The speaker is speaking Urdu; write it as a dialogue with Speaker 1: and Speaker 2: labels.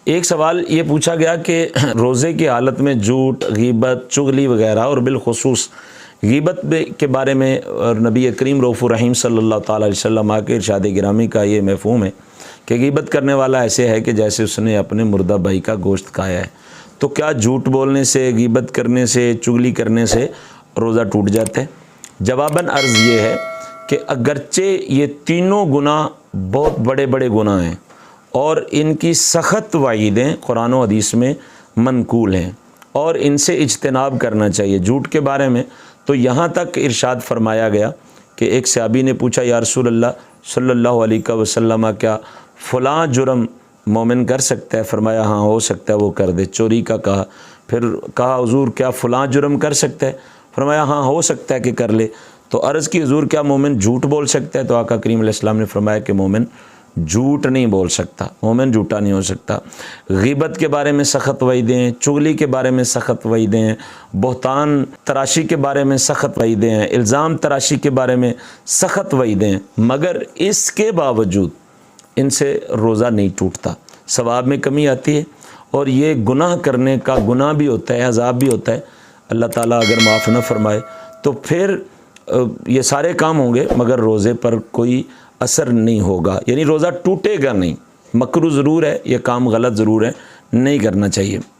Speaker 1: ایک سوال یہ پوچھا گیا کہ روزے کی حالت میں جھوٹ، غیبت، چغلی وغیرہ اور بالخصوص غیبت کے بارے میں اور نبی کریم رؤوف الرحیم صلی اللہ تعالیٰ علیہ وسلم کے ارشاد گرامی کا یہ مفہوم ہے کہ غیبت کرنے والا ایسے ہے کہ جیسے اس نے اپنے مردہ بھائی کا گوشت کھایا ہے۔ تو کیا جھوٹ بولنے سے، غیبت کرنے سے، چغلی کرنے سے روزہ ٹوٹ جاتا ہے؟ جواباً عرض یہ ہے کہ اگرچہ یہ تینوں گناہ بہت بڑے بڑے گناہ ہیں اور ان کی سخت وعیدیں قرآن و حدیث میں منقول ہیں اور ان سے اجتناب کرنا چاہیے۔ جھوٹ کے بارے میں تو یہاں تک ارشاد فرمایا گیا کہ ایک صحابی نے پوچھا یا رسول اللہ صلی اللہ علیہ وسلم کیا فلاں جرم مومن کر سکتا ہے؟ فرمایا ہاں ہو سکتا ہے وہ کر دے۔ چوری کا کہا، پھر کہا حضور کیا فلاں جرم کر سکتا ہے؟ فرمایا ہاں ہو سکتا ہے کہ کر لے۔ تو عرض کی حضور کیا مومن جھوٹ بول سکتا ہے؟ تو آقا کریم علیہ السلام نے فرمایا کہ مومن جھوٹ نہیں بول سکتا، مومن جھوٹا نہیں ہو سکتا۔ غیبت کے بارے میں سخت وعیدیں ہیں، چغلی کے بارے میں سخت وعیدیں ہیں، بہتان تراشی کے بارے میں سخت وعیدیں ہیں، الزام تراشی کے بارے میں سخت وعیدیں ہیں، مگر اس کے باوجود ان سے روزہ نہیں ٹوٹتا، ثواب میں کمی آتی ہے اور یہ گناہ کرنے کا گناہ بھی ہوتا ہے، عذاب بھی ہوتا ہے۔ اللہ تعالیٰ اگر معاف نہ فرمائے تو پھر یہ سارے کام ہوں گے مگر روزے پر کوئی اثر نہیں ہوگا، یعنی روزہ ٹوٹے گا نہیں۔ مکروہ ضرور ہے، یہ کام غلط ضرور ہے، نہیں کرنا چاہیے۔